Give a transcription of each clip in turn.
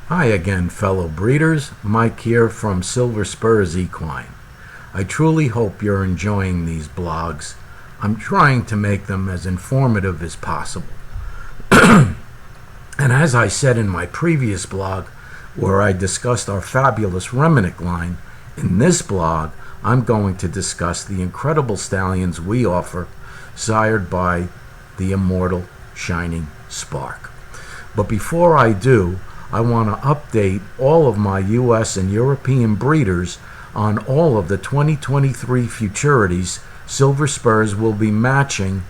Hi again, fellow breeders. Mike here from Silver Spurs Equine. I truly hope you're enjoying these blogs. I'm trying to make them as informative as possible. And as I said in my previous blog, where I discussed our fabulous Reminick line, in this blog I'm going to discuss the incredible stallions we offer, sired by the immortal Shining Spark. But before I do, I want to update all of my US and European breeders on all of the 2023 Futurities Silver Spurs will be matching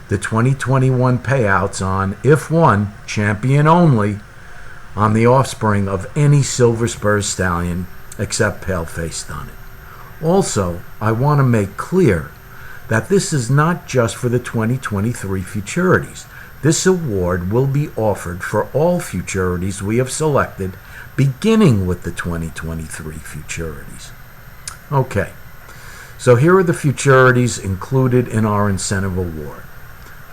the 2021 payouts on, if won, champion only, on the offspring of any Silver Spurs stallion except Paleface Stunning. Also, I want to make clear that this is not just for the 2023 Futurities. This award will be offered for all Futurities we have selected, beginning with the 2023 Futurities. Okay, so here are the Futurities included in our incentive award.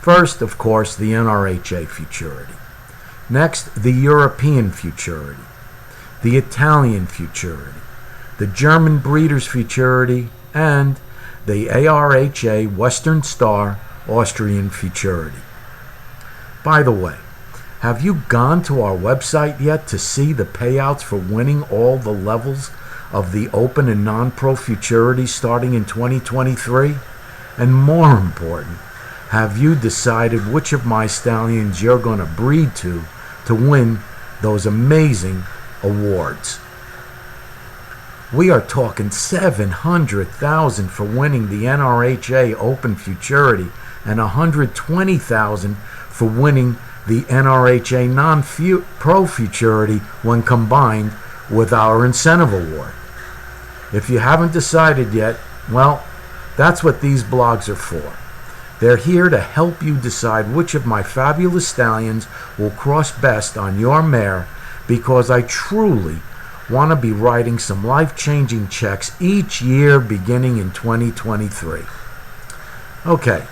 First, of course, the NRHA Futurity. Next, the European Futurity, the Italian Futurity, the German Breeders' Futurity, and the ARHA Western Star Austrian Futurity. By the way, have you gone to our website yet to see the payouts for winning all the levels of the Open and Non-Pro Futurities starting in 2023? And more important, have you decided which of my stallions you're going to breed to win those amazing awards? We are talking $700,000 for winning the NRHA Open Futurity and $120,000 for winning the NRHA Non-Pro Futurity when combined with our incentive award. If you haven't decided yet, well, that's what these blogs are for. They're here to help you decide which of my fabulous stallions will cross best on your mare, because I truly want to be writing some life-changing checks each year beginning in 2023. Okay,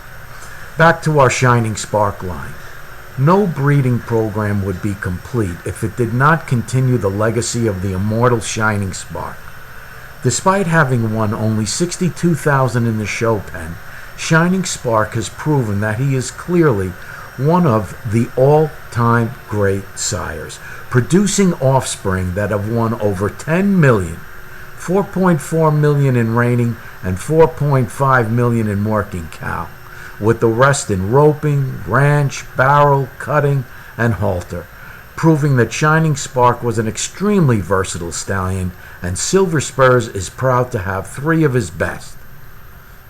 back to our Shining Spark line. No breeding program would be complete if it did not continue the legacy of the immortal Shining Spark. Despite having won only $62,000 in the show pen, Shining Spark has proven that he is clearly one of the all-time great sires, producing offspring that have won over 10 million, 4.4 million in reining, and 4.5 million in working cow, with the rest in roping, ranch, barrel, cutting, and halter, proving that Shining Spark was an extremely versatile stallion, and Silver Spurs is proud to have three of his best,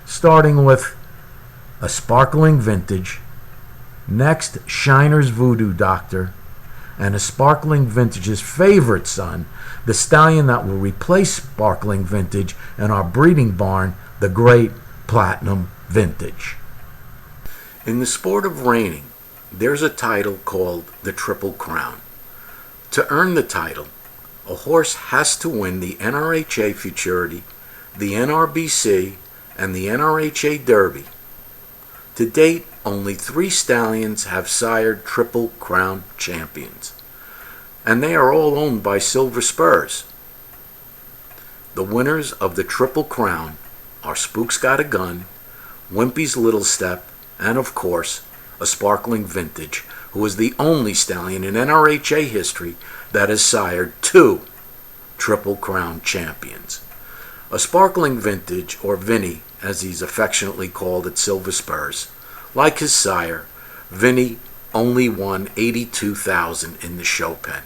starting with a sparkling vintage, next Shiner's Voodoo Doctor, and a sparkling vintage's favorite son, the stallion that will replace sparkling vintage in our breeding barn, the great Platinum Vintage. In the sport of reining, there's a title called the Triple Crown. To earn the title, a horse has to win the NRHA Futurity, the NRBC, and the NRHA Derby. To date, only 3 stallions have sired Triple Crown champions, and they are all owned by Silver Spurs. The winners of the Triple Crown are Spook's Got a Gun, Wimpy's Little Step, and of course, a sparkling vintage, who is the only stallion in NRHA history that has sired 2 Triple Crown champions. A sparkling vintage, or Vinny, as he's affectionately called at Silver Spurs, like his sire, Vinny only won $82,000 in the show pen,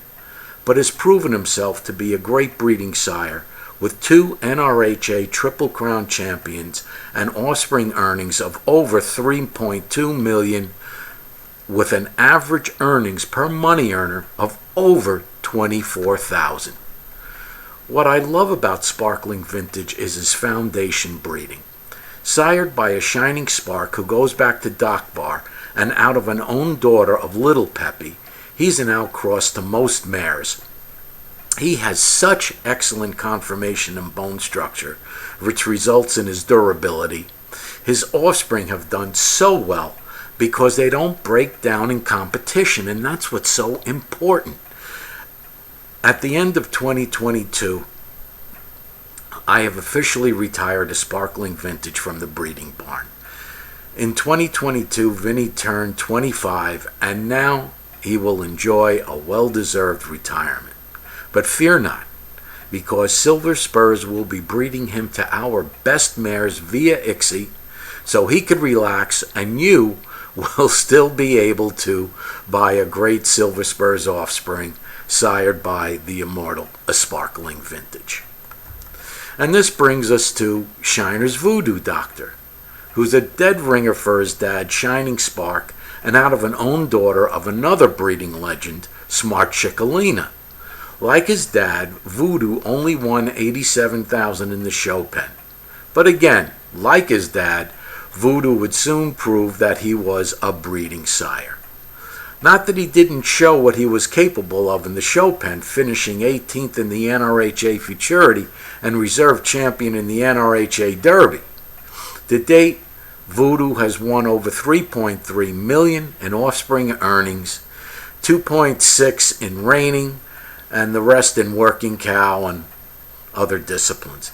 but has proven himself to be a great breeding sire with 2 NRHA Triple Crown champions and offspring earnings of over $3.2 million, with an average earnings per money earner of over $24,000. What I love about Sparkling Vintage is his foundation breeding. Sired by a Shining Spark who goes back to Dock Bar and out of an own daughter of Little Peppy, he's an outcross to most mares. He has such excellent conformation and bone structure, which results in his durability. His offspring have done so well because they don't break down in competition, and that's what's so important. At the end of 2022, I have officially retired a sparkling vintage from the breeding barn. In 2022, Vinny turned 25, and now he will enjoy a well-deserved retirement. But fear not, because Silver Spurs will be breeding him to our best mares via ICSI, so he could relax, and you will still be able to buy a great Silver Spurs offspring sired by the immortal A Sparkling Vintage. And this brings us to Shiner's Voodoo Doctor, who's a dead ringer for his dad, Shining Spark, and out of an own daughter of another breeding legend, Smart Chickalina. Like his dad, Voodoo only won $87,000 in the show pen. But again, like his dad, Voodoo would soon prove that he was a breeding sire. Not that he didn't show what he was capable of in the show pen, finishing 18th in the NRHA Futurity and reserve champion in the NRHA Derby. To date, Voodoo has won over $3.3 million in offspring earnings, $2.6 million in reining, and the rest in working cow and other disciplines.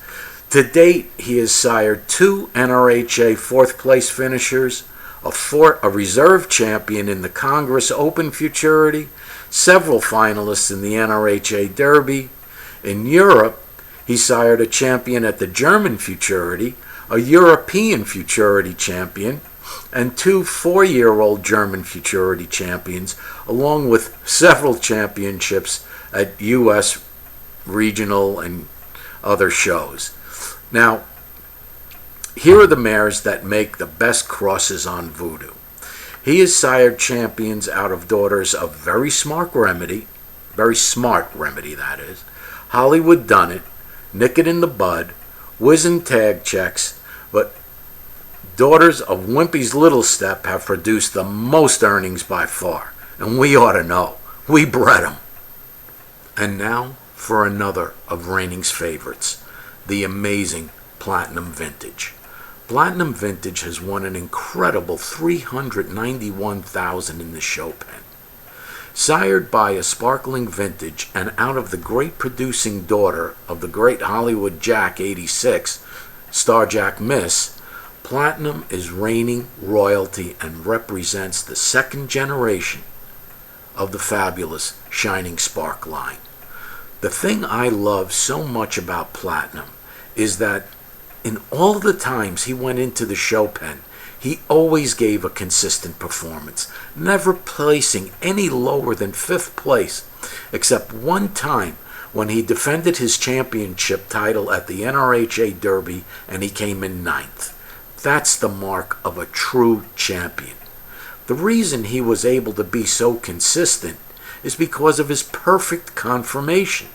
To date, he has sired 2 NRHA fourth-place finishers, a reserve champion in the Congress Open Futurity, several finalists in the NRHA Derby. In Europe, he sired a champion at the German Futurity, a European Futurity champion, and 2 4-year-old German Futurity champions, along with several championships at U.S. regional and other shows. Now, here are the mares that make the best crosses on Voodoo. He has sired champions out of daughters of Very Smart Remedy, that is, Hollywood Done It, Nip It in the Bud, Whiz and Tag Checks, but daughters of Wimpy's Little Step have produced the most earnings by far, and we ought to know. We bred them. And now for another of Reigning's favorites, the amazing Platinum Vintage. Platinum Vintage has won an incredible $391,000 in the show pen. Sired by A Sparkling Vintage and out of the great producing daughter of the great Hollywood Jack 86, Star Jack Miss, Platinum is reigning royalty and represents the second generation of the fabulous Shining Spark line. The thing I love so much about Platinum is that in all the times he went into the show pen, he always gave a consistent performance, never placing any lower than 5th place, except one time when he defended his championship title at the NRHA Derby and he came in 9th. That's the mark of a true champion. The reason he was able to be so consistent is because of his perfect conformation.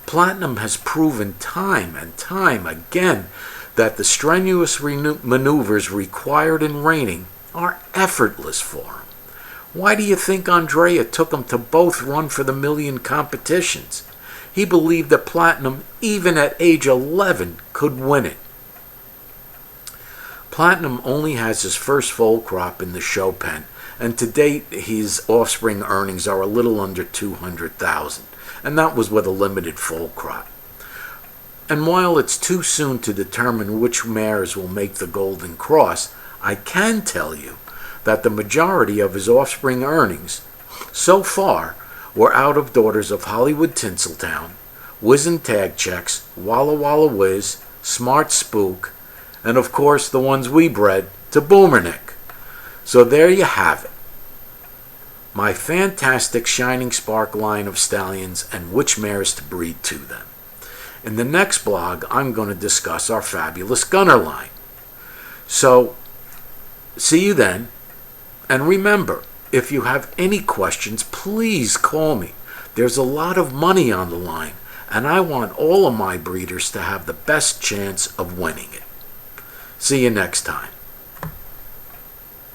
Platinum has proven time and time again that the strenuous maneuvers required in reining are effortless for him. Why do you think Andrea took him to both Run for the Million competitions? He believed that Platinum, even at age 11, could win it. Platinum only has his first foal crop in the show pen, and to date his offspring earnings are a little under $200,000, and that was with a limited foal crop. And while it's too soon to determine which mares will make the Golden Cross, I can tell you that the majority of his offspring earnings so far were out of daughters of Hollywood Tinseltown, Whiz and Tag Checks, Walla Walla Whiz, Smart Spook, and of course the ones we bred to Boomernick. So there you have it. My fantastic Shining Spark line of stallions and which mares to breed to them. In the next blog, I'm going to discuss our fabulous Gunner line. So, see you then. And remember, if you have any questions, please call me. There's a lot of money on the line, and I want all of my breeders to have the best chance of winning it. See you next time.